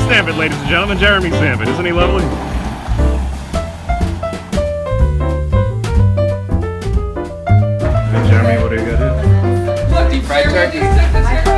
Stampit, ladies and gentlemen. Jeremy Stampit. Isn't he lovely? Hey, Jeremy, what are you gonna do? Look, deep fried turkey.